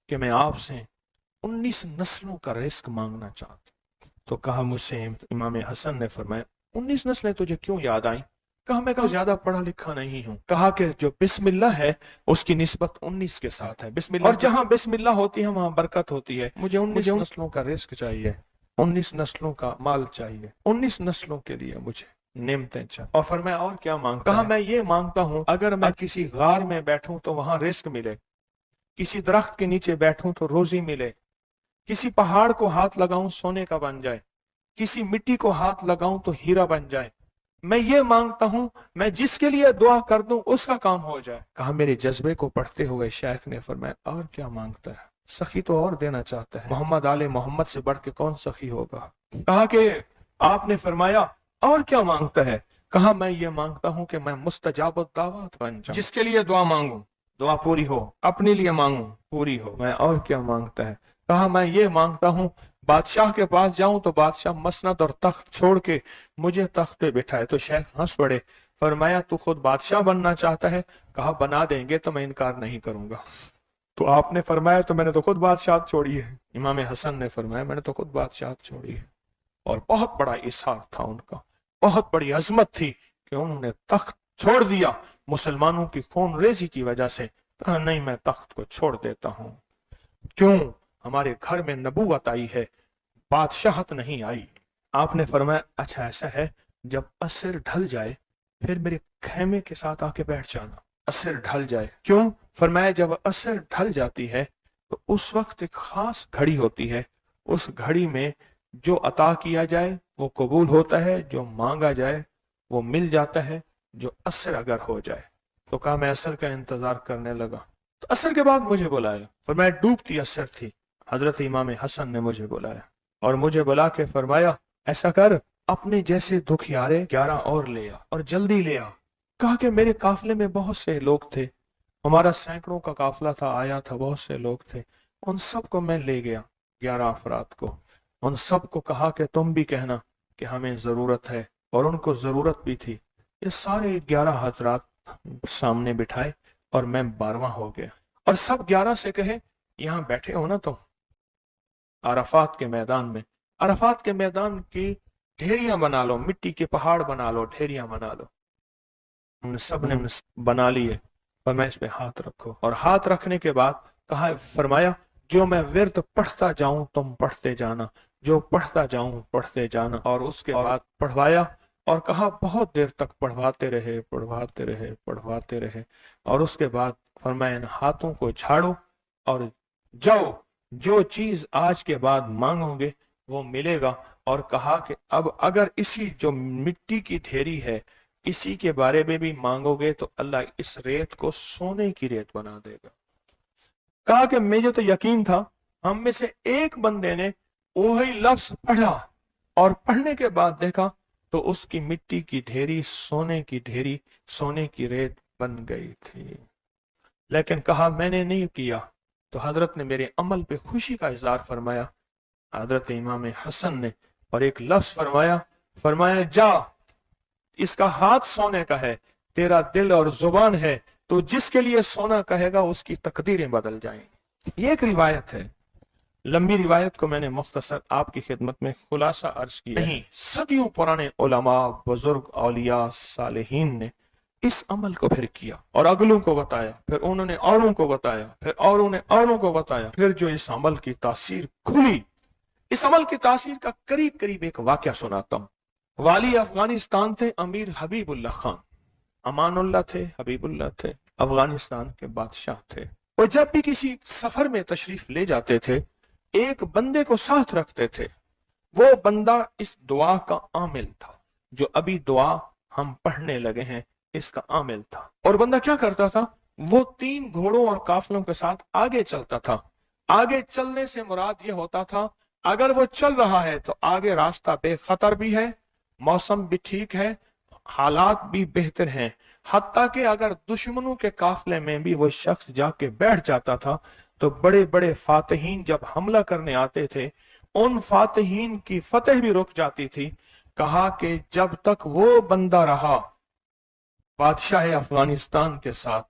कि मैं आपसे 19 नस्लों का रिस्क मांगना चाहता हूं। तो कहा, मुझसे इमाम हसन ने फरमाया, 19 नस्लें तुझे क्यों याद आई? कहा, मैं ज्यादा पढ़ा लिखा नहीं हूँ। कहा कि जो बिस्मिल्लाह है उसकी निस्बत 19 के साथ है, बिस्मिल्लाह, और जहां बिस्मिल्लाह होती है वहां बरकत होती है। मुझे 19 नस्लों का रिस्क चाहिए, 19 नस्लों का माल चाहिए, 19 नस्लों के लिए मुझे नेमतें चाहिए। और फरमाया, और क्या मांगता है? कहा, मैं ये मांगता हूं अगर मैं किसी गार में बैठूं तो वहां रिस्क मिले, किसी दरख्त के नीचे बैठूं तो रोजी मिले, किसी पहाड़ को हाथ लगाऊं सोने का बन जाए, किसी मिट्टी को हाथ लगाऊं तो हीरा बन जाए। मैं ये मांगता हूं मैं जिसके लिए दुआ कर दूं उसका काम हो जाए। कहा, मेरे जज्बे को पढ़ते हुए शेख ने फरमाया, और क्या मांगता है? सखी तो और देना चाहता है, मोहम्मद आले मोहम्मद से बढ़ के कौन सखी होगा? कहा कि आपने फरमाया, और क्या मांगता है? कहा, मैं ये मांगता हूं कि मैं मुस्तजाब दावत बन जाऊं, जिसके लिए दुआ मांगू दुआ पूरी हो, अपने लिए मांगू पूरी हो। मैं और क्या मांगता है? कहा, मैं ये मांगता हूं बादशाह के पास जाऊं तो बादशाह मसनद और तख्त छोड़ के मुझे तख्त पे बिठाए। तो शेख हंस पड़े, फरमाया, तू खुद बादशाह बनना चाहता है? कहा, बना देंगे तो मैं इनकार नहीं करूंगा। तो आपने फरमाया तो मैंने तो खुद बादशाह छोड़ी है। इमाम हसन ने फरमाया, मैंने तो खुद बादशाह छोड़ी है। और बहुत बड़ा इसार था उनका, बहुत बड़ी अजमत थी कि उन्होंने तख्त छोड़ दिया मुसलमानों की खून रेजी की वजह से। कहा, नहीं, मैं तख्त को छोड़ देता हूं। क्यों? हमारे घर में नबूवत आई है, बादशाहत नहीं आई। आपने फरमाया, अच्छा ऐसा है, जब असर ढल जाए फिर मेरे खेमे के साथ आके बैठ जाना। असर ढल जाए? क्यों? फरमाया, जब असर ढल जाती है तो उस वक्त एक खास घड़ी होती है, उस घड़ी में जो अता किया जाए वो कबूल होता है, जो मांगा जाए वो मिल जाता है, जो असर अगर हो जाए। तो कहा, मैं असर का इंतजार करने लगा। तो असर के बाद मुझे बुलाया, फरमाया, डूबती असर थी, हजरत इमाम हसन ने मुझे बुलाया और मुझे बुला के फरमाया, ऐसा कर, अपने जैसे दुखियारे 11 और ले आ और जल्दी ले आ। कहा कि मेरे काफले में बहुत से लोग थे, हमारा सैकड़ों का काफला था, आया था, बहुत से लोग थे, उन सबको मैं ले गया, 11 अफराद को। उन सबको कहा कि तुम भी कहना कि हमें जरूरत है, और उनको जरूरत भी थी। ये सारे 11 हजरात सामने बिठाए और मैं 12वां हो गया। और सब 11 से कहे, यहाँ बैठे हो ना तुम अराफात के मैदान में, अराफात के मैदान की ढेरियां बना लो, मिट्टी के पहाड़ बना लो, ढेरियां बना लो। हमने सब ने बना लिए, और मैं इस पे हाथ रखो। और हाथ रखने के बाद कहा, फरमाया, जो मैं विर्द पढ़ता जाऊं तुम पढ़ते जाना, जो पढ़ता जाऊं पढ़ते जाना। और उसके बाद पढ़वाया और कहा, बहुत देर तक पढ़वाते रहे, पढ़वाते रहे, पढ़वाते रहे। और उसके बाद फरमाया, इन हाथों को झाड़ो और जाओ, जो चीज आज के बाद मांगोगे वो मिलेगा। और कहा कि अब अगर इसी जो मिट्टी की ढेरी है इसी के बारे में भी मांगोगे तो अल्लाह इस रेत को सोने की रेत बना देगा। कहा कि मुझे तो यकीन था, हम में से एक बंदे ने वही लफ्ज पढ़ा और पढ़ने के बाद देखा तो उसकी मिट्टी की ढेरी सोने की ढेरी, सोने की रेत बन गई थी। लेकिन कहा, मैंने नहीं किया। तो हजरत ने मेरे अमल पे खुशी का इजहार फरमाया, हजरत इमाम हसन ने, और एक लफ्ज फरमाया, फरमाया, जा, इसका हाथ सोने का है, तेरा दिल और जुबान है, तो जिसके लिए सोना कहेगा उसकी तकदीरें बदल जाएंगी। ये एक रिवायत है, लंबी रिवायत को मैंने मुख्तसर आपकी खिदमत में खुलासा अर्ज किया। नहीं, सदियों पुराने उलमा, बुजुर्ग, औलिया, सालेहीन ने इस अमल को फिर किया और अगलों को बताया, फिर उन्होंने औरों को बताया, फिर औरों ने औरों को बताया। फिर जो इस अमल की तासीर खुली, इस अमल की तासीर का करीब करीब एक वाक्य सुनाता हूं। वाली अफगानिस्तान थे अमीर हबीबुल्लाह खान, अमानुल्लाह थे, हबीबुल्लाह थे, अफगानिस्तान के बादशाह थे। वो जब भी किसी सफर में तशरीफ ले जाते थे एक बंदे को साथ रखते थे। वो बंदा इस दुआ का आमिल था, जो अभी दुआ हम पढ़ने लगे हैं इसका आमिल था। और बंदा क्या करता था, वो 3 घोड़ों और काफलों के साथ आगे चलता था। आगे चलने से मुराद ये होता था, अगर वो चल रहा है तो आगे रास्ता बेखतर भी है, मौसम भी ठीक है, हालात भी बेहतर हैं। हत्ता कि अगर दुश्मनों के काफले में भी वो शख्स जाके बैठ जाता था तो बड़े बड़े फातहीन जब हमला करने आते थे उन फातहीन की फतेह भी रुक जाती थी। कहा कि जब तक वो बंदा रहा बादशाह अफगानिस्तान के साथ,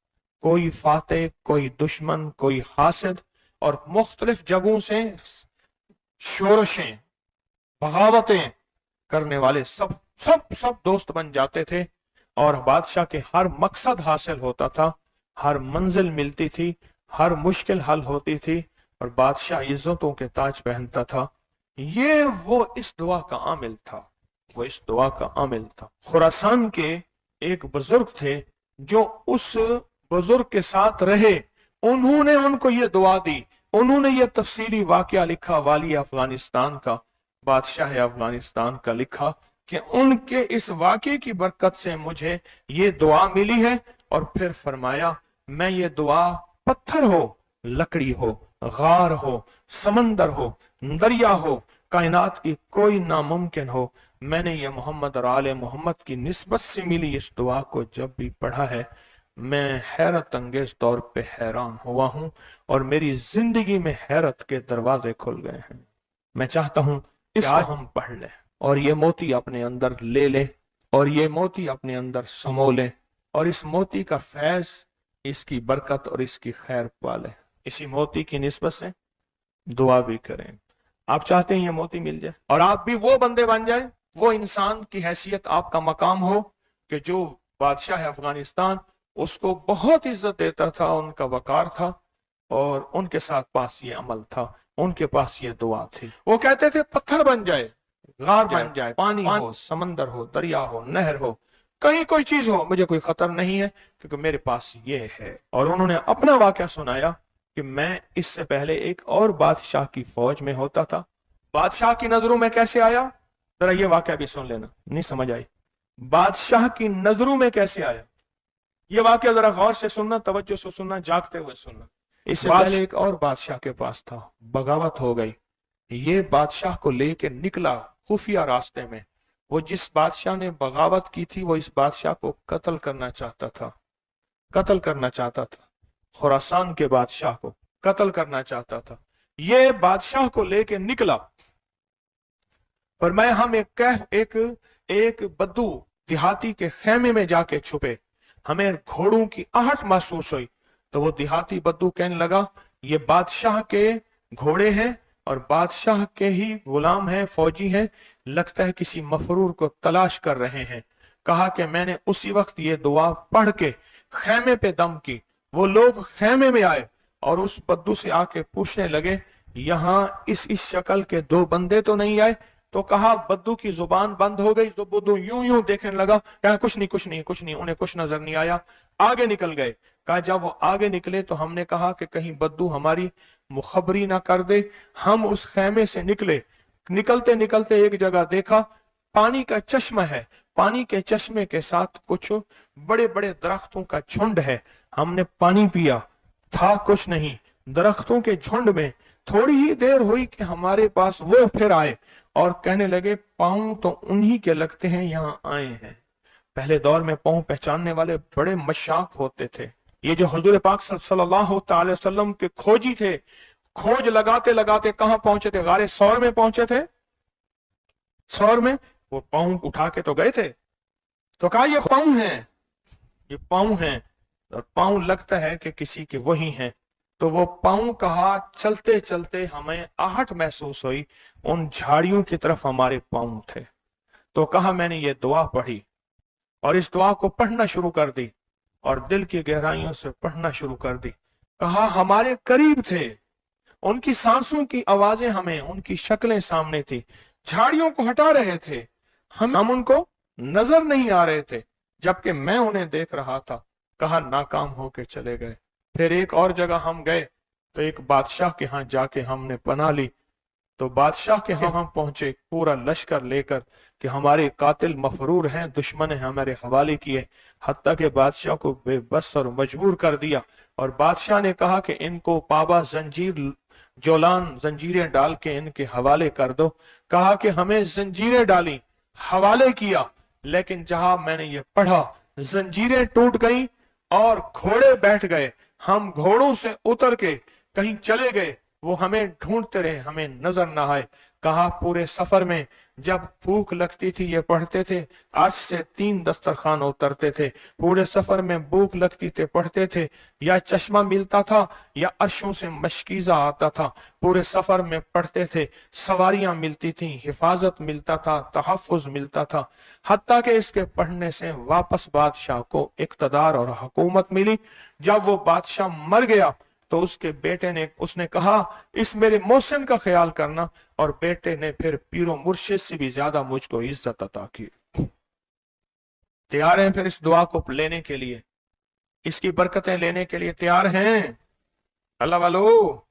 कोई फातेह, कोई दुश्मन, कोई हासिद और मुख्तलिफ जगहों से शोरशें, बगावतें करने वाले सब सब सब दोस्त बन जाते थे, और बादशाह के हर मकसद हासिल होता था, हर मंजिल मिलती थी, हर मुश्किल हल होती थी, और बादशाह इज्जतों के ताज पहनता था। ये वो इस दुआ का आमिल था, वो इस दुआ का आमिल था। खुरासान के एक बुजुर्ग थे जो उस बुजुर्ग के साथ रहे, उन्होंने उनको ये दुआ दी, उन्होंने ये तफसीली वाकया लिखा, वाली अफगानिस्तान का, बादशाह अफगानिस्तान का लिखा कि उनके इस वाकये की बरकत से मुझे ये दुआ मिली है। और फिर फरमाया, मैं ये दुआ पत्थर हो, लकड़ी हो, गार हो, समंदर हो, दरिया हो, कायनात की कोई नामुमकिन हो, मैंने ये मोहम्मद और आले मोहम्मद की निस्बत से मिली इस दुआ को जब भी पढ़ा है, मैं हैरत अंगेज तौर पे हैरान हुआ हूं, और मेरी जिंदगी में हैरत के दरवाजे खुल गए हैं। मैं चाहता हूं इसको हम पढ़ लें और ये मोती अपने अंदर ले लें, और ये मोती अपने अंदर समो लें, और इस मोती का फैज, इसकी बरकत और इसकी खैर पाले। इसी मोती की निस्बत से दुआ भी करें। आप चाहते हैं ये मोती मिल जाए और आप भी वो बंदे बन जाए, वो इंसान की हैसियत, आपका मकाम हो कि जो बादशाह है अफगानिस्तान उसको बहुत इज्जत देता था, उनका वकार था, और उनके साथ पास ये अमल था, उनके पास ये दुआ थी। वो कहते थे पत्थर बन जाए, गार बन जाए, पानी हो, समंदर हो, दरिया हो, नहर हो, कहीं कोई चीज हो, मुझे कोई खतर नहीं है क्योंकि मेरे पास ये है। और उन्होंने अपना वाकया सुनाया कि मैं इससे पहले एक और बादशाह की फौज में होता था, बादशाह की नजरों में कैसे आया, जरा ये वाकया भी सुन लेना, नहीं समझ आई, बादशाह की नजरों में कैसे आया, ये वाकया जरा गौर से सुनना, तवज्जो से सुनना, जागते हुए सुनना। इससे पहले एक और बादशाह के पास था, बगावत हो गई, ये बादशाह को लेके निकला खुफिया रास्ते में। वो जिस बादशाह ने बगावत की थी वो इस बादशाह को कत्ल करना चाहता था, कत्ल करना चाहता था, खुरासान के बादशाह को कत्ल करना चाहता था। ये बादशाह को लेके निकला, पर मैं हम एक बद्दू देहाती के खेमे में जाके छुपे, हमें घोड़ों की आहट महसूस हुई, तो वो देहाती बद्दू कहने लगा ये बादशाह के घोड़े हैं और बादशाह के ही गुलाम हैं, फौजी हैं, लगता है किसी मफरूर को तलाश कर रहे हैं। कहा कि मैंने उसी वक्त ये दुआ पढ़ के खेमे पे दम की। वो लोग खेमे में आए और उस बद्दू से आके पूछने लगे यहाँ इस शक्ल के दो बंदे तो नहीं आए? तो कहा, बद्दू की जुबान बंद हो गई, तो बद्दू यूं यूं देखने लगा, कहा कुछ नहीं कुछ नहीं कुछ नहीं, उन्हें कुछ नजर नहीं आया, आगे निकल गए। कहा जब वो आगे निकले तो हमने कहा कि कहीं बद्दू हमारी मुखबरी ना कर दे। हम उस खेमे से निकले, निकलते निकलते एक जगह देखा पानी का चश्मा है, पानी के चश्मे के साथ कुछ बड़े बड़े दरख्तों का झुंड है। हमने पानी पिया, था कुछ नहीं, दरख्तों के झुंड में। थोड़ी ही देर हुई कि हमारे पास वो फिर आए और कहने लगे पांव तो उन्हीं के लगते हैं, यहाँ आए हैं। पहले दौर में पांव पहचानने वाले बड़े मशाक होते थे। ये जो हुजूर पाक सल्लल्लाहु अलैहि वसल्लम के खोजी थे, खोज लगाते लगाते कहां पहुंचे थे? गारे सौर में पहुंचे थे। सौर में वो पांव उठा के तो गए थे, तो कहा ये पांव हैं, ये पांव हैं, और पांव लगता है कि किसी के वही हैं। तो वो पांव कहा, चलते चलते हमें आहट महसूस हुई, उन झाड़ियों की तरफ हमारे पांव थे। तो कहा मैंने ये दुआ पढ़ी और इस दुआ को पढ़ना शुरू कर दी और दिल की गहराइयों से पढ़ना शुरू कर दी। कहा हमारे करीब थे, उनकी सांसों की आवाजें हमें, उनकी शक्लें सामने थी, झाड़ियों को हटा रहे थे, हम उनको नजर नहीं आ रहे थे, जबकि मैं उन्हें देख रहा था। कहा नाकाम होके चले गए। फिर एक और जगह हम गए तो एक बादशाह के यहाँ जाके हमने पनाह ली। तो बादशाह के यहाँ हम पहुंचे पूरा लश्कर लेकर कि हमारे कातिल मफरूर हैं, दुश्मन है हमारे हवाले किए। हत्ता के बादशाह को बेबस और मजबूर कर दिया और बादशाह ने कहा कि इनको पाबा जंजीर जोलान जंजीरें डाल के इनके हवाले कर दो। कहा कि हमें जंजीरें डाली, हवाले किया, लेकिन जहां मैंने ये पढ़ा जंजीरें टूट गई और घोड़े बैठ गए। हम घोड़ों से उतर के कहीं चले गए, वो हमें ढूंढते रहे, हमें नजर ना आए। कहा पूरे सफर में जब भूख लगती थी ये पढ़ते थे, आज से 3 दस्तरखान उतरते थे। पूरे सफर में भूख लगती थे पढ़ते थे, या चश्मा मिलता था या अर्शों से मशकीजा आता था। पूरे सफर में पढ़ते थे, सवारियां मिलती थी, हिफाजत मिलता था, तहफ़्फ़ुज़ मिलता था। हत्ता कि इसके पढ़ने से वापस बादशाह को इक़्तिदार और हुकूमत मिली। जब वो बादशाह मर गया तो उसके बेटे ने, उसने कहा इस मेरे मोहसिन का ख्याल करना, और बेटे ने फिर पीरो मुर्शिद से भी ज्यादा मुझको इज्जत अता की। तैयार हैं फिर इस दुआ को लेने के लिए, इसकी बरकतें लेने के लिए तैयार हैं अल्लाह वालो,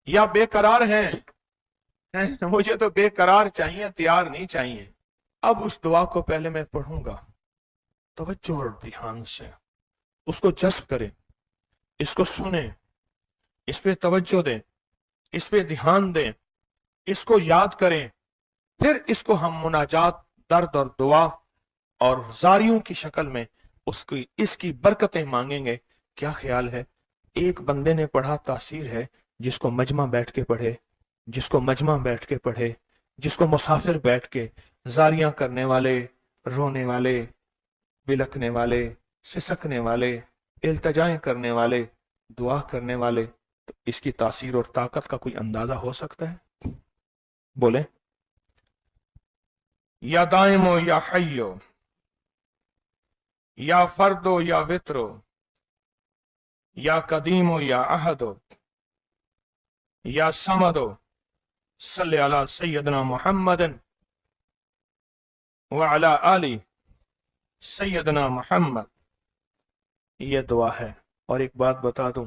या बेकरार हैं? मुझे तो बेकरार चाहिए, तैयार नहीं चाहिए। अब उस दुआ को पहले मैं पढ़ूंगा, तवज्जो और ध्यान से उसको जज्ब करें, इसको सुने, इस पे तवज्जो दें, इस पे ध्यान दें, इसको याद करें। फिर इसको हम मुनाजात, दर्द और दुआ और जारियों की शक्ल में उसकी इसकी बरकतें मांगेंगे। क्या ख्याल है? एक बंदे ने पढ़ा, तासीर है। जिसको मजमा बैठ के पढ़े, जिसको मजमा बैठ के पढ़े, जिसको मुसाफिर बैठ के, जारियां करने वाले, रोने वाले, बिलकने वाले, सिसकने वाले, इल्तजाएं करने वाले, दुआ करने वाले, तो इसकी तासीर और ताकत का कोई अंदाजा हो सकता है? बोले, या दाइमो या हय्यो, या फर्दो या वित्रो, या कदीमो या अहदो, या समदो, सल्ली अला सय्यदना मुहम्मदन व अला आली सय्यदना मुहम्मद। ये दुआ है। और एक बात बता दूं,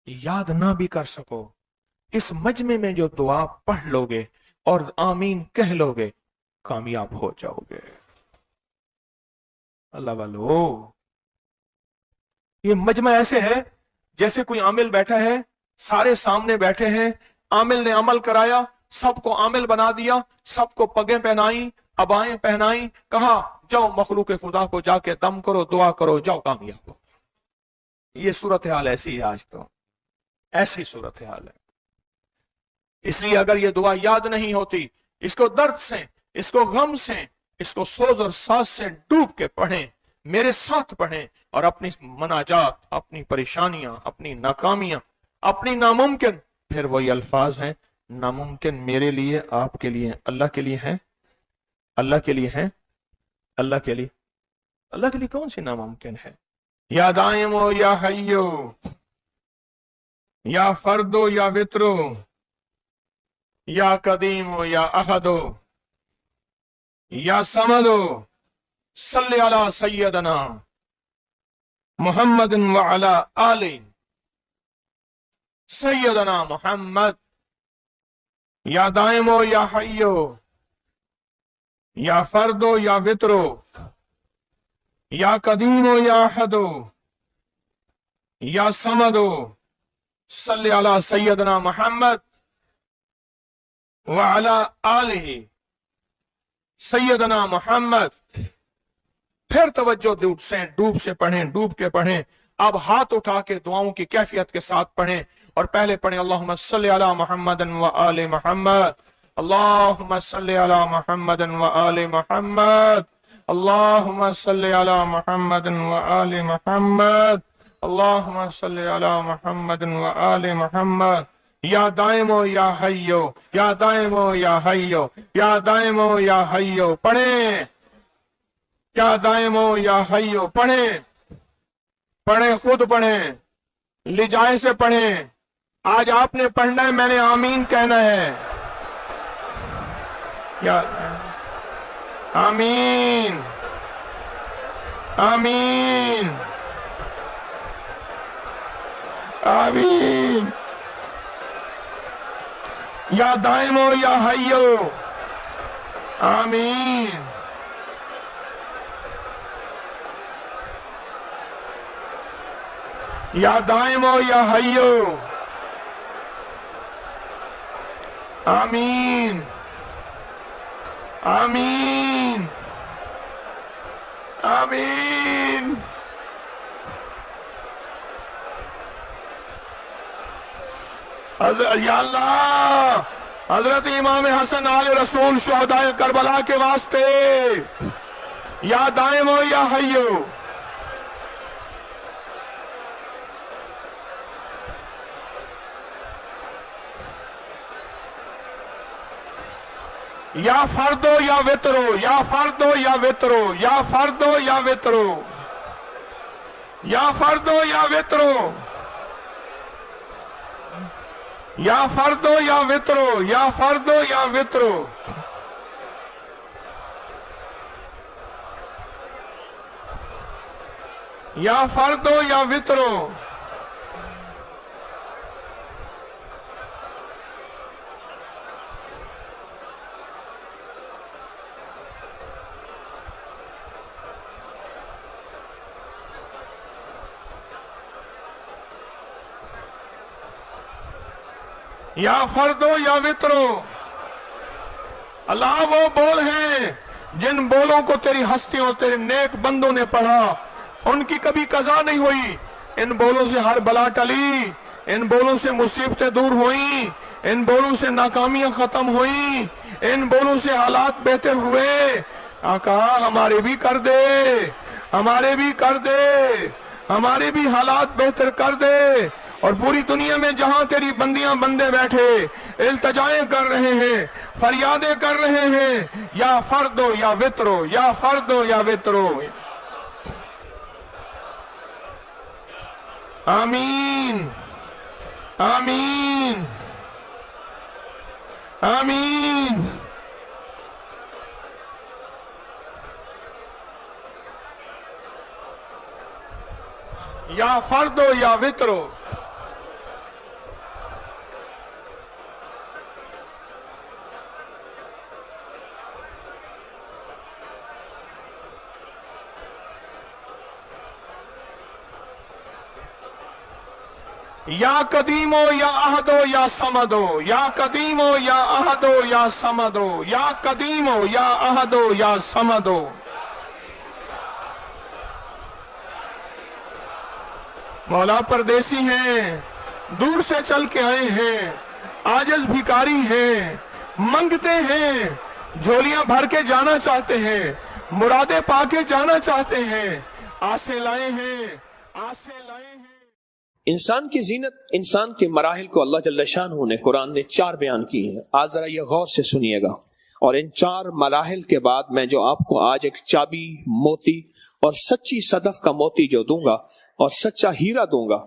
याद ना भी कर सको, इस मजमे में जो दुआ पढ़ लोगे और आमीन कह लोगे, कामयाब हो जाओगे। अल्लाह वालो, ये मजमा ऐसे है जैसे कोई आमिल बैठा है, सारे सामने बैठे हैं, आमिल ने अमल कराया, सबको आमिल बना दिया, सबको पगें पहनाई, अबाएं पहनाई, कहा जाओ मखलूक खुदा को जाके दम करो, दुआ करो, जाओ कामयाब हो। ये सूरत हाल ऐसी है, आज तो ऐसी सूरत हाल है। इसलिए अगर ये दुआ याद नहीं होती, इसको दर्द से, इसको गम से, इसको सोज और साज से डूब के पढ़ें, मेरे साथ पढ़ें, और अपनी मनाजात, अपनी परेशानियां, अपनी नाकामियां, अपनी नामुमकिन, फिर वही अल्फाज हैं, नामुमकिन मेरे लिए, आपके लिए, अल्लाह के लिए है, अल्लाह के लिए है, अल्लाह के लिए, अल्लाह के लिए कौन सी नामुमकिन है? या दाइमो या हय्यो, या फर्दो या वित्रो, या कदीमो या अहदो, या समदो, सल्ली अला सय्यदना मुहम्मदिन व अला आली सय्यदना मुहम्मद। या दाइमो या हय्यो, या फर्दो या वित्रो, या कदीमो या अहदो, या समदो, सल्ली अला सय्यदना मुहम्मद व अला आलिही सय्यदना मुहम्मद। फिर तवज्जो डूब से पढ़ें, डूब के पढ़ें। अब हाथ उठा के दुआओं की कैफियत के साथ पढ़ें, और पहले पढ़ें अल्लाहुम्मा सल्ली अला मुहम्मदन व आले मुहम्मद, अल्लाहुम्मा सल्ली अला मुहम्मदन व आले मुहम्मद, अल्लाहुम्मा सल्ली अला मुहम्मदन व आले मुहम्मद, अल्लाहुम्मा सल्ली अला मुहम्मदन व आले मुहम्मद। या दाइमो या हय्यो, या दाइमो या हय्यो, या दाइमो या हय्यो, पढ़ें, या दाइमो या हय्यो, पढ़ें, पढ़ें, खुद पढ़ें, लिजाए से पढ़ें। आज आपने पढ़ना है, मैंने आमीन कहना है। या आमीन, आमीन, आमीन। या दाइमो या हय्यो, आमीन। या दाइमो या हय्यो, आमीन, आमीन, आमीन। یا اللہ حضرت امام حسن آل رسول شہدائے کربلا کے واسطے یا دائم ہو یا حیو، یا فردو یا وطرو، یا فردو یا وطرو، یا فردو یا وطرو، یا فردو یا وطرو، یا فردو یا وطرو، یا فردو یا وطرو، یا فردو یا وطرو، یا فردو یا وطرو۔ اللہ وہ بول ہیں جن بولوں کو تیری ہستیوں تیرے نیک بندوں نے پڑھا، ان کی کبھی قضا نہیں ہوئی، ان بولوں سے ہر بلا ٹلی، ان بولوں سے مصیبتیں دور ہوئیں، ان بولوں سے ناکامیاں ختم ہوئیں، ان بولوں سے حالات بہتر ہوئے۔ آقا ہمارے بھی کر دے، ہمارے بھی کر دے، ہمارے بھی حالات بہتر کر دے، اور پوری دنیا میں جہاں تیری بندیاں بندے بیٹھے التجائیں کر رہے ہیں، فریادیں کر رہے ہیں، یا فردو یا وطرو، یا فردو یا وطرو۔ آمین آمین آمین۔ یا فردو یا وطرو۔ یا قدیمو یا احدو یا سمدو، یا قدیمو یا احدو یا سمدو، یا قدیمو یا احدو یا سمدو۔ مولا پردیسی ہیں، دور سے چل کے آئے ہیں، عاجز بھکاری ہیں، منگتے ہیں، جھولیاں بھر کے جانا چاہتے ہیں، مرادیں پا کے جانا چاہتے ہیں، آسے لائے ہیں، آسے لائے ہیں۔ انسان کی زینت، انسان کے مراحل کو اللہ جل شانہ نے قرآن نے 4 بیان کی ہیں۔ آج ذرا یہ غور سے سنیے گا، اور ان 4 مراحل کے بعد میں جو آپ کو آج ایک چابی، موتی اور سچی صدف کا موتی جو دوں گا اور سچا ہیرا دوں گا،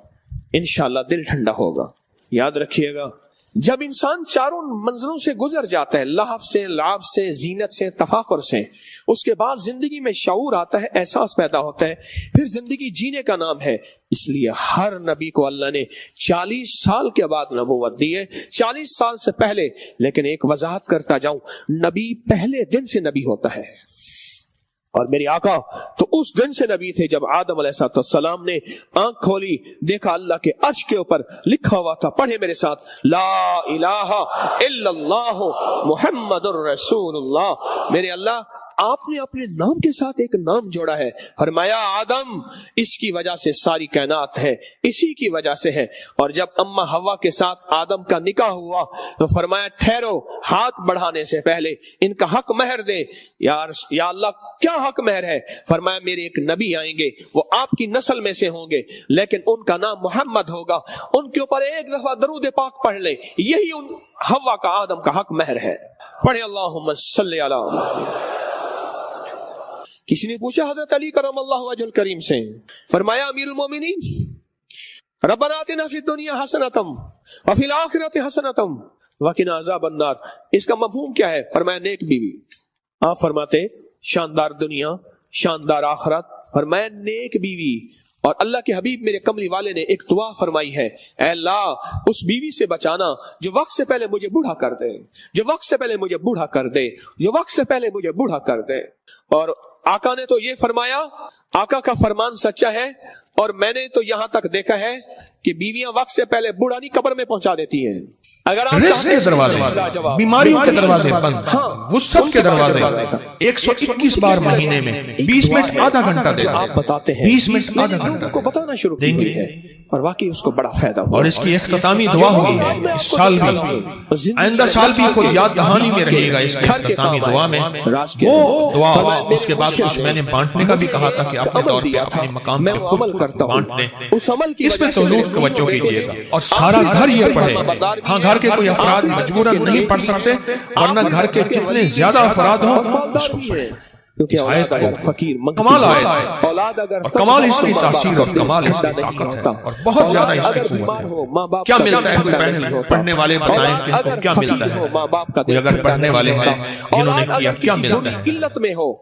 انشاءاللہ دل ٹھنڈا ہوگا۔ یاد رکھیے گا، جب انسان 4 منزلوں سے گزر جاتا ہے، لہو سے، لعب سے، زینت سے، تفاخر سے، اس کے بعد زندگی میں شعور آتا ہے، احساس پیدا ہوتا ہے، پھر زندگی جینے کا نام ہے۔ اس لیے ہر نبی کو اللہ نے 40 سال کے بعد نبوت دی ہے، 40 سال سے پہلے۔ لیکن ایک وضاحت کرتا جاؤں، نبی پہلے دن سے نبی ہوتا ہے، اور میری آقا تو اس دن سے نبی تھے جب آدم علیہ السلام نے آنکھ کھولی، دیکھا اللہ کے عرش کے اوپر لکھا ہوا تھا، پڑھے میرے ساتھ، لا الہ الا اللہ محمد الرسول اللہ۔ میرے اللہ آپ نے اپنے نام کے ساتھ ایک نام جوڑا ہے، فرمایا آدم اس کی وجہ سے ساری کائنات ہے، اسی کی وجہ سے ہے۔ اور جب اما حوا کے ساتھ آدم کا نکاح ہوا تو فرمایا ٹھہرو، ہاتھ بڑھانے سے پہلے ان کا حق مہر دے۔ یا اللہ کیا حق مہر ہے؟ فرمایا میرے ایک نبی آئیں گے، وہ آپ کی نسل میں سے ہوں گے، لیکن ان کا نام محمد ہوگا، ان کے اوپر ایک دفعہ درود پاک پڑھ لے، یہی ان حوا کا آدم کا حق مہر ہے۔ پڑھے اللہم صلی علی محمد۔ کسی نے پوچھا حضرت علی کرم اللہ وجہ الکریم سے، فرمایا امیر المومنین ربنا آتنا فی الدنیا حسنۃ وفی الآخرۃ حسنۃ وقنا عذاب النار۔ اس کا مفہوم کیا ہے؟ فرمایا نیک بیوی۔ آپ فرماتے شاندار دنیا، شاندار آخرت، فرمایا نیک بیوی۔ اور اللہ کے حبیب میرے کملی والے نے ایک دعا فرمائی ہے، اے اللہ اس بیوی سے بچانا جو وقت سے پہلے مجھے بوڑھا کر دے، جو وقت سے پہلے مجھے بوڑھا کر دے، جو وقت سے پہلے مجھے بوڑھا کر دے۔ اور آقا نے تو یہ فرمایا، آقا کا فرمان سچا ہے، اور میں نے تو یہاں تک دیکھا ہے کہ بیویاں وقت سے پہلے بوڑھا نہیں قبر میں پہنچا دیتی ہیں۔ اگر آپ رزق کے دروازے، بیماریوں کے دروازے بند، وسعت کے دروازے 121 بار مہینے میں 20 منٹ آدھا گھنٹہ دے آپ بتاتے ہیں 20 منٹ آدھا گھنٹہ کو بتانا شروع دیں گے اور واقعی اس کو بڑا فائدہ ہوا، اور اس کی اختتامی دعا ہوئی ہے اس سال بھی، آئندہ سال بھی خود یاد دہانی میں رہے گا اس کی اختتامی دعا میں وہ دعا۔ اس کے بعد کچھ میں نے بانٹنے کا بھی کہا تھا کہ اپنے طور پہ اپنے مقام پہ خود بانٹ لیں، اس میں ضرور توجہ کیجیے گا اور سارا گھر یہ پڑھے۔ ہاں گھر کے کوئی افراد مجبوراً نہیں پڑھ سکتے، ورنہ گھر کے جتنے زیادہ افراد ہوں اس کو پڑھیں، کیونکہ اولاد اگر فقیر کمال آئے اولاد اگر اور کمال اس کی تاثیر اور کمال اس کی طاقت ہے اور بہت زیادہ اس کی قوت ہے۔ کیا ملتا ہے کوئی پڑھنے والے بتائیں کہ ان کو کیا ملتا ہے؟ کوئی اگر پڑھنے والے ہیں جنہوں نے کیا کیا ملتا ہے؟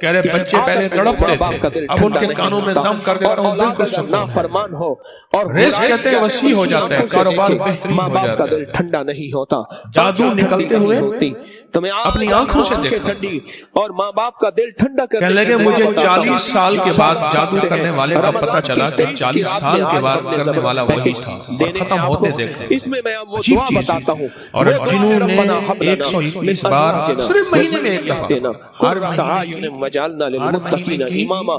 کہہ رہے بچے پہلے تڑپتے تھے، اب ان کے کانوں میں دم کر دیتا ہوں، بالکل نافرمان ہو اور رزق کہتے ہیں وسیع ہو جاتا ہے، کاروبار بہترین ماں ہو باپ کا جاتا دل ہے، ٹھنڈا نہیں ہوتا، جادو نکلتے ہوئے تمہیں اپنی آنکھوں سے دیکھا۔ ٹھنڈی اور ماں باپ کا دل ٹھنڈا کہنے لگے مجھے 40 سال کے بعد جادو کرنے والے کا پتہ چلا کہ 40 سال کے بعد کرنے والا وہی تھا اور ختم ہوتے دیکھا۔ اس میں میں وہ عجیب دعا چیز بتاتا ہوں، اور جنہوں نے 121 بار صرف مہینے میں ایک دفعہ ہر تعین وجعلنا للمتقین اماما،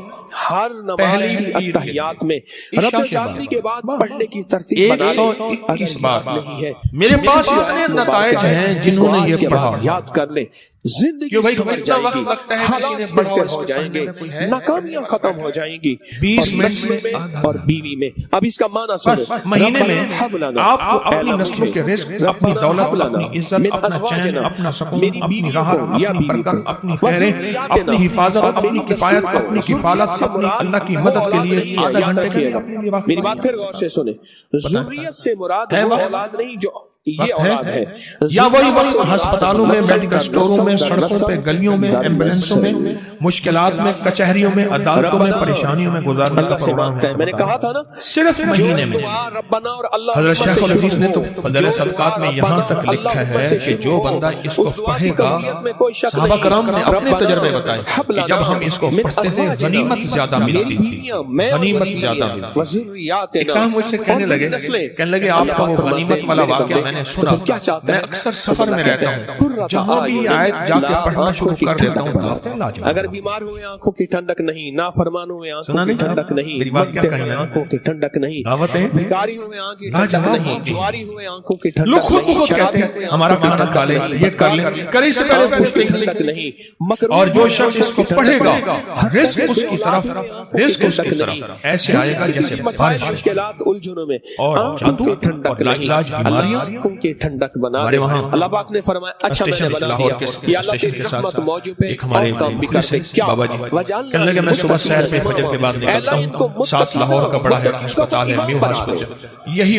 ہر نماز پہلی کی اتحیات میں رب العالمین کے بعد پڑھنے کی ترتیب بنا لیں۔ 121 بار نہیں ہے میرے پاس اتنے نتائج ہیں جنہوں نے یہ پڑھا، یاد کر لیں، زندگی کہ بھائی سمجھ کتنا جائے وقت گی، لگتا ہے کسی نے پڑھا حالات ہو جائیں گے، ناکامیاں ختم ہو جائیں گی 20 اور منٹ نسلوں میں اور بیوی میں۔ اب اس کا معنی سنو، مہینے میں حب لنا، آپ کو اپنی نسلوں کے رزق، اپنی دولت، اپنی عزت، اپنا چین، اپنا سکون، اپنی راحت، اپنی برکت، اپنی خیریں، اپنی حفاظت، اپنی کفایت، اپنی کفالت، اپنی اللہ کی مدد کے لیے آدھا گھنٹے کے لیے اپنے لیے وقت میری بات پھر غور سے سنیں، ذریت سے مراد وہ اولاد نہیں جو یہ اولاد ہے، یا وہی وقت ہسپتالوں میں، میڈیکل سٹوروں میں، سڑکوں پہ، گلیوں میں، ایمبولینسوں میں، مشکلات میں، کچہریوں میں، عدالتوں میں، پریشانیوں میں گزارنے کا پروگرام ہے۔ میں نے کہا تھا نا صرف مہینے میں ربنا اور اللہ حضرت شیخ الحدیث نے تو فضل صدقات میں یہاں تک لکھا ہے کہ جو بندہ اس کو پڑھے گا، صحابہ کرام نے اپنے تجربے بتائے کہ جب ہم اس کو پڑھتے تھے غنیمت زیادہ ملتی تھی، غنیمت زیادہ ملتی۔ ایک صاحب مجھ سے کہنے لگے آپ کا وہ غنیمت والا واقعہ میں نے سنا، میں اکثر سفر میں رہتا ہوں، جہاں بھی آیت جا کے پڑھنا شروع کر دیتا ہوں۔ اگر بیمار ہوئے آنکھوں کی ٹھنڈک نہیں، نافرمان ہوئے آنکھوں سنا کی نہیں؟ ٹھنڈک نہیں، میری بات کیا کہیں آنکھوں کی ٹھنڈک نہیں، دعوتیں بیکاری ہوئے آنکھوں کی ٹھنڈک لاجواب نہیں، ہوتی ہیں۔ جواری ہوئے آنکھوں کی لوگ ٹھنڈک خود کو نہیں، خود کہتے ہیں ہمارا کھانا کھا لیں، یہ کر لیں، کرنے سے پہلے پوچھتے ہیں، اور جو شخص اس کو پڑھے گا رزق اس کی طرف، رزق اس کی طرف ایسے آئے گا جیسے بارش، مشکلات الجھنوں میں اور آنکھوں کی ٹھنڈک اور نہیں، علاج بیماریاں، آنکھوں کی ٹھنڈک بنا ہمارے دے۔ وہاں اللہ پاک نے فرمایا اچھا میں نے اسٹیشن بنا لاہور دیا، کے یا اللہ اسٹیشن تیری کے ساتھ رحمت موجود پہ ایک ہمارے اور کام بھی کرتے کیا بابا جی کہنے لگے میں صبح سیر پہ فجر کے بعد نکلتا ہوں، ساتھ لاہور کا بڑا ہے ہسپتال ہے، نیو ہاسپٹل، یہی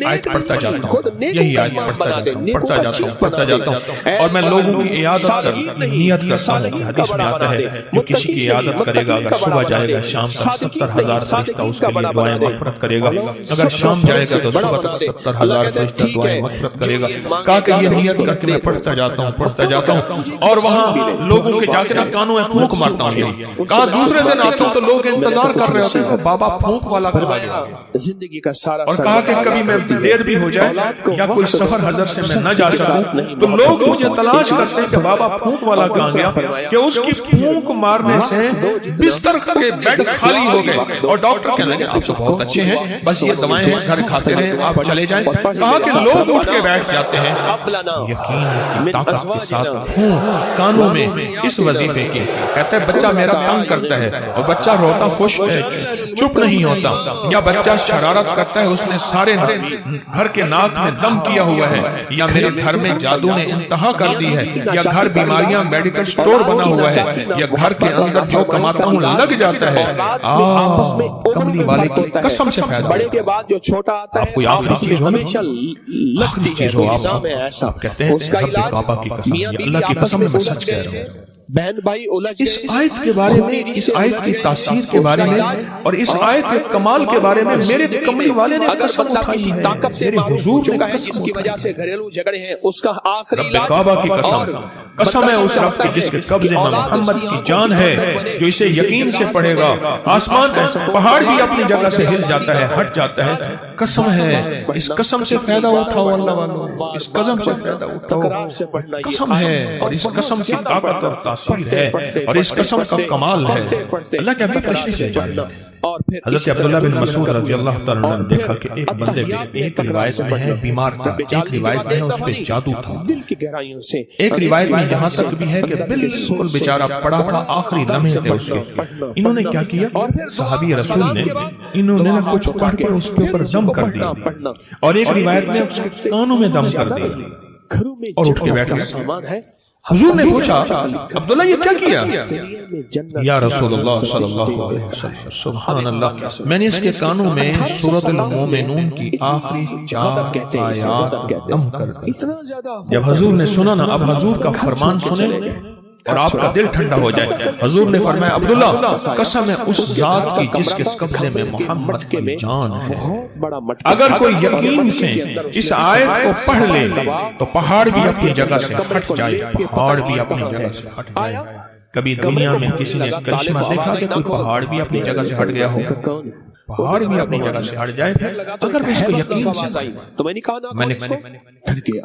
آیت پڑھتا جاتا ہوں، یہی آیت پڑھتا جاتا ہوں اور میں لوگوں کی عیادت کر نیت کرتا ہوں۔ حدیث میں آتا ہے جو کسی کی عیادت کرے گا اگر صبح جائے گا شام تک 70,000 فرشتہ اس کے لیے دعائیں مغفرت کرے گا، اگر شام جائے گا تو صبح تک 70,000 فرشتہ دعائیں مغفرت کرے گا۔ کہا کہ یہ نیت کر کے میں پڑھتا جاتا ہوں اور وہاں لوگوں کے جا کے نہ کانوں میں پھونک مارتا ہوں۔ کہا دوسرے دن آتا ہوں تو لوگ انتظار کر رہے ہوتے ہیں بابا پھونک والا کب آئے گا، زندگی کا سارا اور کہا کہ کبھی میں دیر بھی ہو جائے یا کوئی سفر حضر سے میں نہ جا سکوں تو لوگ مجھے تلاش کرتے ہیں کہ بابا پھونک والا کہاں گیا، کہ اس کی پھونک مارنے سے بستر کے بیڈ خالی ہو گئے اور ڈاکٹر کہنے لگے آپ تو بہت اچھے ہیں، بس یہ دوائیں ہیں گھر کھاتے رہیں، آپ چلے جائیں۔ کہا کہ لوگ اٹھ کے بیٹھ جاتے ہیں، یقین طاقت کے ساتھ پھونک کانوں میں اس وظیفے کی، کہتا ہے بچہ میرا تنگ کرتا ہے اور بچہ روتا خوش ہے چپ نہیں ہوتا، یا بچہ شرارت کرتا ہے اس نے سارے گھر کے ناک میں دم کیا ہوا ہے، یا میرے گھر میں جادو نے انتہا کر دی ہے، یا گھر بیماریاں میڈیکل سٹور بنا ہوا ہے، یا گھر کے اندر جو کماتا ہوں لگ جاتا ہے۔ آپس میں کملی والے کی قسم سے فائدہ بڑے کے بعد جو چھوٹا آتا ہے کوئی آخری چیز ہو ہمیشہ لگتی ہے، چیز ہو نظام ہے ایسا، آپ کہتے ہیں اس کا رب علاج کعبہ کی قسم، میاں یہ بیوی اللہ کی آپس قسم میں میں سلجھ سچ کہہ گئے رہا تھے، ہوں۔ بہن بھائی الجھ اس گئے، آیت کے بارے میں، اس آیت کی تاثیر کے بارے میں اور اس آیت کے کمال کے بارے میں میرے کملی والے نے اگر قسم بندہ اٹھائی کسی ہے، طاقت سے میرے معروف ہو حضور چکا نے ہے جس کی وجہ سے گھریلو جھگڑے ہیں، اس کا آخری رب علاج کعبہ کی اور قسم ہے اس رب کی جس کے قبضے میں محمد کی جان ہے، جو اسے یقین سے پڑھے گا آسمان پہاڑ بھی اپنی جگہ سے ہل جاتا ہے، ہٹ جاتا ہے۔ قسم ہے، اس قسم سے فائدہ اٹھاؤ اللہ والوں، اس قسم سے فائدہ اٹھاؤ، قسم ہے، اور اس قسم کی طاقت اور تاثیر ہے، اور اس قسم کا کمال ہے۔ اللہ کے حبیب تشریف لے جا رہے ہیں، حضرت عبداللہ بن مسعود رضی اللہ تعالیٰ عنہ نے دیکھا کہ ایک بندے پہ، ایک روایت میں ہے بیمار تھا، ایک روایت میں ہے اس پہ جادو تھا، دل کی گہرائیوں سے ایک روایت میں جہاں تک بھی ہے کہ بالکل بیچارہ پڑا تھا، آخری لمحے تھے اس کے۔ انہوں نے کیا کیا، صحابی رسول نے انہوں نے کچھ پڑھ کر اس کے اوپر دم کر دیا، اور ایک روایت میں اس کے کانوں میں دم کر دیا اور اٹھ کے بیٹھا۔ سامان ہے، حضور نے پوچھا عبداللہ یہ کیا کیا؟ یا رسول اللہ صلی اللہ علیہ وسلم، سبحان اللہ، میں نے اس کے کانوں میں سورۃ المومنون کی آخری 4 آیات دم کر دی۔ جب حضور نے سنا نا، اب حضور کا فرمان سنیں اور آپ کا دل ٹھنڈا ہو جائے۔ حضور نے فرمایا عبداللہ قسم ہے اس ذات کی جس کے قبضے میں محمد کی جان ہے، اگر کوئی یقین سے اس آیت کو پڑھ لے تو پہاڑ بھی اپنی جگہ سے ہٹ جائے، پہاڑ بھی اپنی جگہ سے ہٹ جائے۔ کبھی دنیا میں کسی نے کرشمہ دیکھا کہ کوئی پہاڑ بھی اپنی جگہ سے ہٹ گیا ہو؟ پہاڑ بھی اپنی جگہ سے ہٹ جائے۔ اگر اس کو یقین سے، میں نے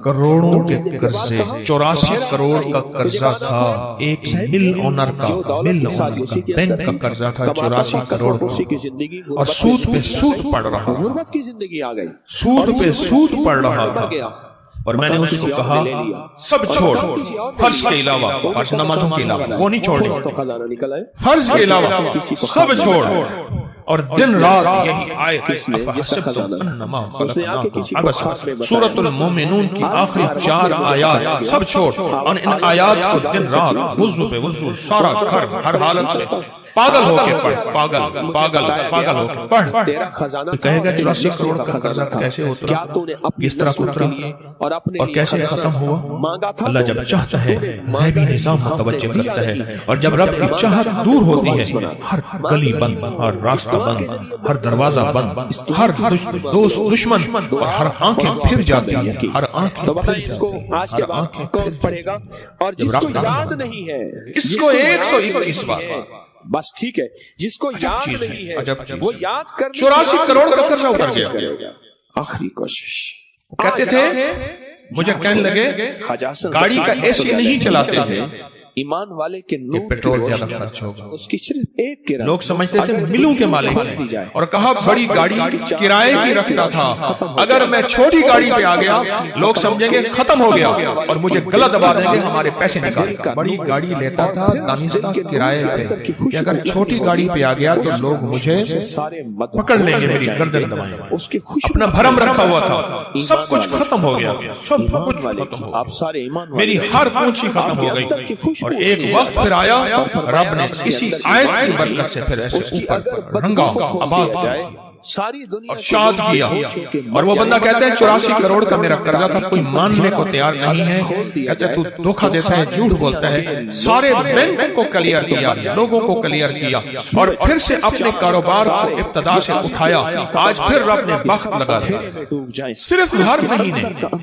کروڑوں کے قرضے، 84 کروڑ کا قرضہ تھا، ایک مل اونر کا بینک کا قرضہ تھا 84 کروڑ کا، اور سود پہ سود پڑ رہا، غربت کی زندگی آ گئی، سود پہ سود پڑ رہا تھا، اور میں نے اس کو کہا سب چھوڑ، فرض کے علاوہ، فرض نمازوں کے علاوہ وہ نہیں چھوڑنی، فرض کے علاوہ سب چھوڑ، اور دن رات یہی آیت افحسبتم انما خلقناکم عبثا، سورۃ المومنون کی آخری 4 آیات سب چھوڑ، اور ان آیات کو دن رات وضو پہ وضو، سارا گھر ہر حالت میں پاگل ہو کے پڑھ، پاگل پاگل پاگل ہو کے پڑھ۔ تو کہے گا 84 کروڑ کا قرضہ کیسے اترا، کس طرح اترا اور کیسے ختم ہوا؟ اللہ جب چاہتا ہے غیبی نظام متوجہ کرتا ہے، اور جب رب کی چاہت دور ہوتی ہے ہر گلی بند، ہر راستہ بند، ہر دروازہ بند، ہر دوست دشمن، اور ہر آنکھیں پھر جاتی ہیں، ہر آنکھیں آج کے بعد کون پڑھے گا؟ اور جس کو یاد نہیں ہے، اس کو 121 بار، بس ٹھیک ہے، جس کو یاد نہیں ہے وہ یاد کر 84 کروڑ کا قرضہ اتر گیا۔ آخری کوشش، کہتے تھے، مجھے کہنے لگے گاڑی کا اے سی نہیں چلاتے تھے، ایمان والے کے نور پیٹرول زیادہ خرچ ہوگا، اس کی صرف ایک کرایہ، لوگ سمجھتے تھے ملوں کے مالک ہیں، اور کہا بڑی گاڑی کرائے کی رکھتا تھا، اگر میں چھوٹی گاڑی پہ آ گیا لوگ سمجھیں گے ختم ہو گیا اور مجھے گلا دبا دیں گے، ہمارے پیسے نکال۔ بڑی گاڑی لیتا تھا دانستہ کرائے پہ کہ اگر چھوٹی گاڑی پہ آ گیا تو لوگ مجھے پکڑ لیں گے، میری گردن دبائیں گے۔ اپنا بھرم رکھا ہوا تھا، سب کچھ ختم ہو گیا، سب کچھ ختم ہو گیا، میری ہر پونچھی ختم ہو گئی۔ اور ایک وقت پھر آیا، رب نے اسی آیت کی برکت سے پھر ایسے اوپر رنگا آباد کیا اور شاد کیا، اور وہ بندہ کہتا ہے 84 کروڑ کا میرا قرضہ تھا، کوئی ماننے کو تیار نہیں ہے، کہتا ہے تو دھوکہ دیتا ہے، جھوٹ بولتا ہے۔ سارے بینک کو کلیئر کیا، لوگوں کو کلیئر کیا، اور پھر سے اپنے کاروبار کو ابتدا سے اٹھایا۔ آج پھر رب نے وقت لگا دیا، صرف ہر مہینے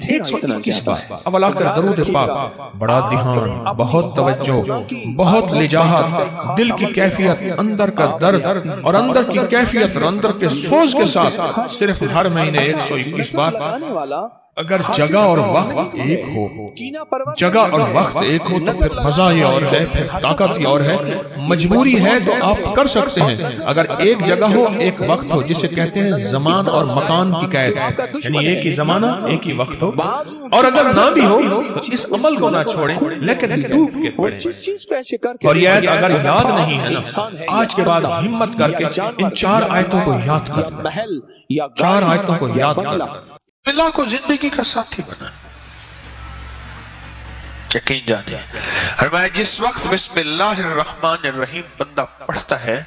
121 بار اولا کر درود پاک، بڑا دھیان، بہت توجہ، بہت لجاہت، دل کی کیفیت، اندر کا درد اور اندر کی کیفیت اور اندر کے سوز کے ساتھ صرف ہر مہینے 121 بار۔ اگر جگہ اور وقت ایک ہو، جگہ اور وقت ایک ہو تو پھر مزہ ہی اور ہے، پھر طاقت ہی اور ہے۔ مجبوری ہے تو آپ کر سکتے ہیں، اگر ایک جگہ ہو ایک وقت ہو، جسے کہتے ہیں زمان اور مکان کی قید، یعنی ایک ہی زمانہ ایک ہی وقت ہو، اور اگر نہ بھی ہو تو اس عمل کو نہ چھوڑیں لیکن ڈوب کے پڑھیں۔ اور یہ اگر یاد نہیں ہے نا، آج کے بعد ہمت کر کے ان 4 آیتوں کو یاد کر، 4 آیتوں کو یاد کر، اللہ کو زندگی کا ساتھی بنا۔ یقین جانے فرمایا جس وقت بسم اللہ الرحمن الرحیم بندہ پڑھتا ہے،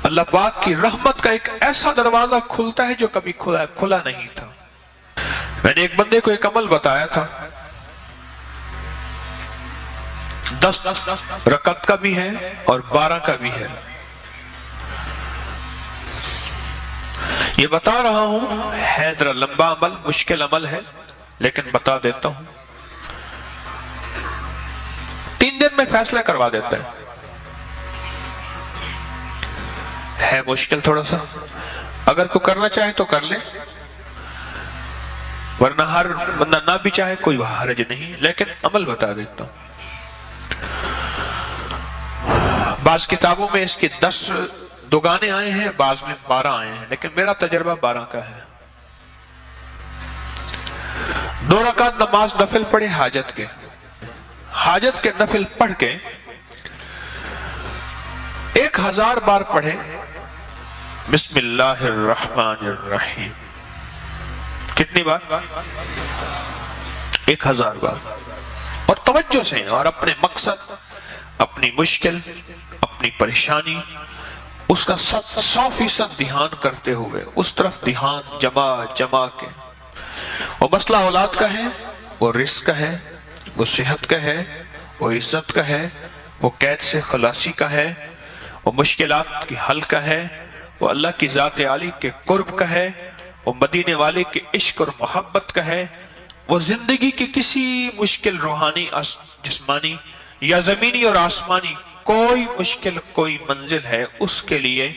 اللہ پاک کی رحمت کا ایک ایسا دروازہ کھلتا ہے جو کبھی کھلا نہیں تھا۔ میں نے ایک بندے کو ایک عمل بتایا تھا، 10 रकत का भी है और 12 का भी है। ये बता रहा हूं, है जरा लंबा अमल, मुश्किल अमल है, लेकिन बता देता हूं। 3 दिन में फैसला करवा देता है मुश्किल थोड़ा सा। अगर कोई करना चाहे तो कर ले, वरना हर बंदा ना भी चाहे कोई हर्ज नहीं, लेकिन अमल बता देता हूं। बाज किताबों में इसके 10 दुगाने आए हैं, बाज में 12 आए हैं, लेकिन मेरा तजर्बा 12 का है। 2 रकात नमाज नफिल पढ़े हाजत के नफिल पढ़ के 1000 बार पढ़े बिस्मिल्लाहिर्रहमानिर्रहीम। कितनी बार? 1000 बार। और तवज्जो से, और अपने मकसद, अपनी मुश्किल, अपनी परेशानी, उसका 100% ध्यान करते हुए उस तरफ ध्यान जमा के। वो मसला औलाद का है, वो रिस्क का है, वो सेहत का है, वो इज्जत का है, वो कैद से खलासी का है, वो मुश्किलात की हल का है, वो अल्लाह की ज़ात आली के कुर्ब का है, वो मदीने वाले के इश्क और मोहब्बत का है, वो जिंदगी की किसी मुश्किल रूहानी, जिस्मानी या जमीनी और आसमानी कोई मुश्किल, कोई मंजिल है, उसके लिए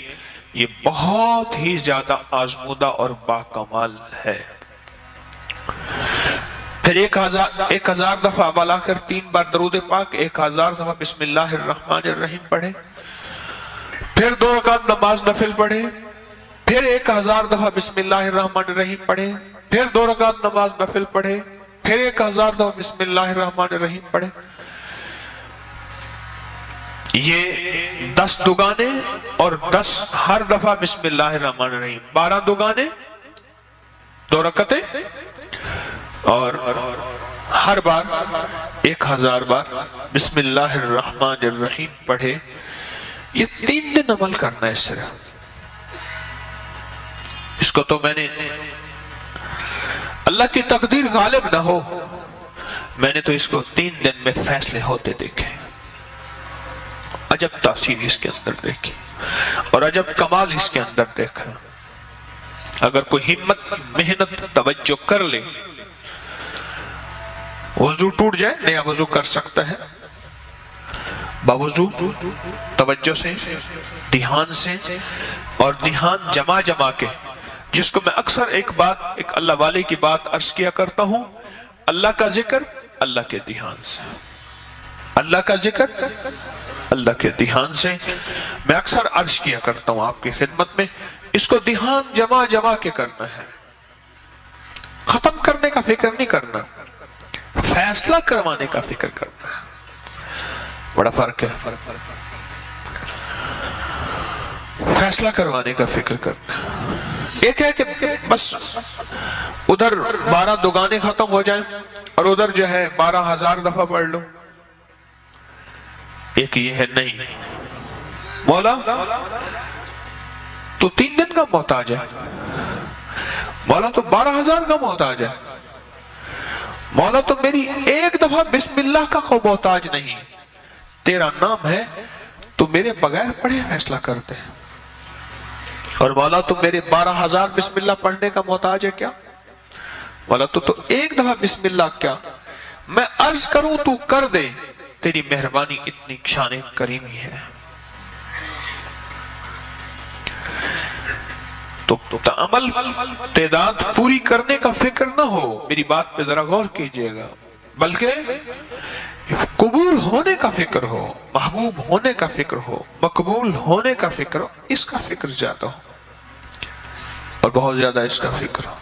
ये बहुत ही ज्यादा आजमूदा और बाकमाल है। फिर 1000 दफा वाला कर 3 बार दरूद पाक, 1000 दफा बिस्मिल्लाहिर्रहमानिर्रहीम पढ़े, फिर 2 रकात नमाज नफिल पढ़े, फिर 1000 दफा बिस्मिल्लाहिर्रहमानिर्रहीम पढ़े, फिर 2 रकात नमाज नफिल पढ़े, फिर 1000 दफा बिस्मिल्लाहिर्रहमानिर्रहीम पढ़े। ये 10 दुगाने और 10 हर दफा बिस्मिल्लाहिर्रहमानिर्रहीम, 12 दुगाने, 2 रकतें, और हर बार 1000 बार बिस्मिल्लाहिर्रहमानिर्रहीम पढ़े। ये 3 दिन अमल करना है सिर्फ। इसको तो मैंने, अल्लाह की तकदीर गालिब ना हो, मैंने तो इसको 3 दिन में फैसले होते देखे, अजब तासीर इसके अंदर देखी और अजब कमाल इसके अंदर देखा। अगर कोई हिम्मत, मेहनत, तवज्जो कर ले, वजू टूट जाए, नया वजू कर सकता है, बावजू तवज्जो से, ध्यान से, और ध्यान जमा के, जिसको मैं अक्सर एक अल्लाह वाले की बात अर्ज किया करता हूं, अल्लाह का जिक्र अल्लाह के ध्यान से, अल्लाह का जिक्र अल्लाह के ध्यान से। मैं अक्सर अर्ज किया करता हूं आपकी खिदमत में, इसको ध्यान जमा के करना है, खत्म करने का फिक्र नहीं करना, फैसला करवाने का फिक्र करना है। बड़ा फर्क है, फैसला करवाने का फिक्र करना। एक है कि बस उधर 12 दुगाने खत्म हो जाएं और उधर जो है 12,000 दफा पढ़ लो। एक ये है, नहीं मौला तो 3 दिन का मोहताज है, मौला तो 12,000 का मोहताज है, मौला तो मेरी एक दफा बिस्मिल्लाह का कोई मोहताज नहीं, तेरा नाम है तो मेरे बगैर पढ़े फैसला करते हैं, और मौला तो मेरे 12,000 बिस्मिल्लाह पढ़ने का मोहताज है क्या? मौला तो एक दफा बिस्मिल्लाह क्या, मैं अर्ज करूं तू कर दे, तेरी मेहरबानी इतनी शान करीमी है। तो अमल तादाद पूरी करने का फिक्र ना हो, मेरी बात पे जरा गौर कीजिएगा, बल्कि कबूल होने का फिक्र हो, महबूब होने का फिक्र हो, मकबूल होने का फिक्र हो, इसका फिक्र ज्यादा हो, और बहुत ज्यादा इसका फिक्र हो।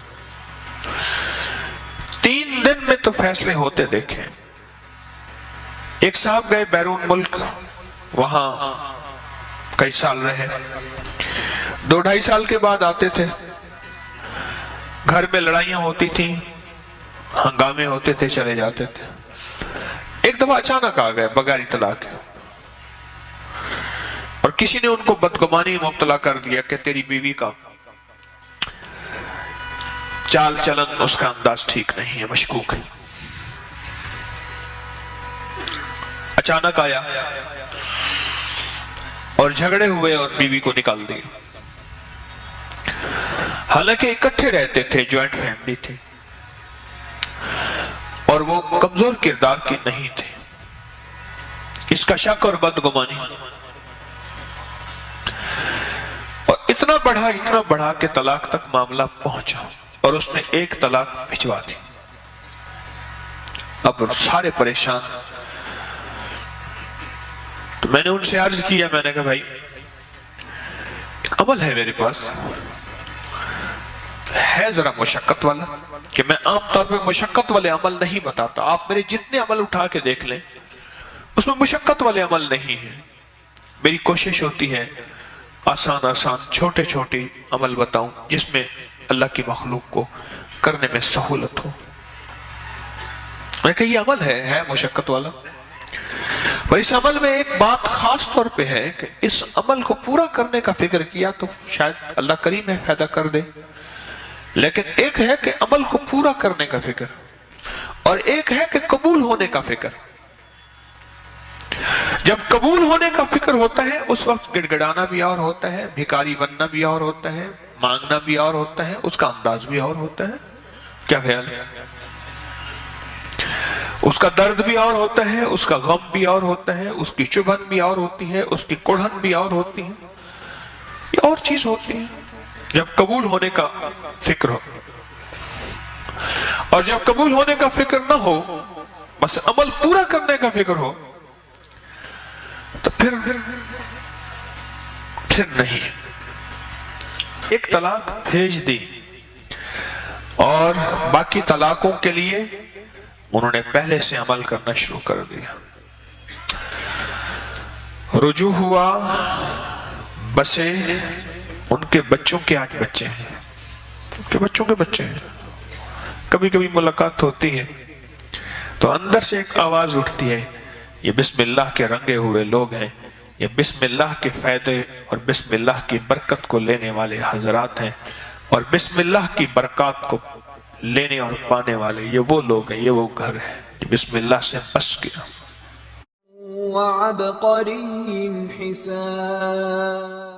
3 दिन में तो फैसले होते देखे। एक साहब गए बैरून मुल्क, वहां कई साल रहे, 2-2.5 साल के बाद आते थे, घर में लड़ाइयां होती थी, हंगामे होते थे, चले जाते थे। एक दफा अचानक आ गए बगैर इत्तला के, और किसी ने उनको बदगुमानी में मुब्तला कर दिया कि तेरी बीवी का चाल चलन, उसका अंदाज ठीक नहीं है, मशकूक है। اچانک آیا اور جھگڑے ہوئے اور بیوی کو نکال دیا. حالانکہ اکٹھے رہتے تھے، جوائنٹ فیملی تھی، اور وہ کمزور کردار کی نہیں تھے. اس کا شک اور بدگمانی اور اتنا بڑھا کہ طلاق تک معاملہ پہنچا اور اس نے ایک طلاق بھجوا دی. اب سارے پریشان. تو میں نے ان سے عرض کیا، میں نے کہا بھائی ایک عمل ہے میرے پاس، ہے ذرا مشقت والا، کہ میں عام طور پہ مشقت والے عمل نہیں بتاتا. آپ میرے جتنے عمل اٹھا کے دیکھ لیں اس میں مشقت والے عمل نہیں ہیں. میری کوشش ہوتی ہے آسان چھوٹے عمل بتاؤں جس میں اللہ کی مخلوق کو کرنے میں سہولت ہو. میں کہا یہ عمل ہے مشقت والا، اور اس عمل میں ایک بات خاص طور پہ ہے کہ اس عمل کو پورا کرنے کا فکر کیا تو شاید اللہ کریم ہے فائدہ کر دے، لیکن ایک ہے کہ عمل کو پورا کرنے کا فکر، اور ایک ہے کہ قبول ہونے کا فکر. جب قبول ہونے کا فکر ہوتا ہے اس وقت گڑ گڑانا بھی اور ہوتا ہے، بھکاری بننا بھی اور ہوتا ہے، مانگنا بھی اور ہوتا ہے، اس کا انداز بھی اور ہوتا ہے. کیا خیال ہے؟ اس کا درد بھی اور ہوتا ہے، اس کا غم بھی اور ہوتا ہے، اس کی چبھن بھی اور ہوتی ہے، اس کی کڑھن بھی اور ہوتی ہے. یہ اور چیز ہوتی ہے جب قبول ہونے کا فکر ہو. اور جب قبول ہونے کا فکر نہ ہو، بس عمل پورا کرنے کا فکر ہو، تو پھر نہیں. ایک طلاق بھیج دی اور باقی طلاقوں کے لیے انہوں نے پہلے سے عمل کرنا شروع کر دیا. رجوع ہوا، بسے ان کے بچوں کے آج بچے ہیں، ان کے بچوں کے بچے ہیں. کبھی کبھی ملاقات ہوتی ہے تو اندر سے ایک آواز اٹھتی ہے، یہ بسم اللہ کے رنگے ہوئے لوگ ہیں، یہ بسم اللہ کے فائدے اور بسم اللہ کی برکت کو لینے والے حضرات ہیں، اور بسم اللہ کی برکات کو لینے اور پانے والے یہ وہ لوگ ہیں، یہ وہ گھر ہے کہ بسم اللہ سے بس گیا. وعبقری حسان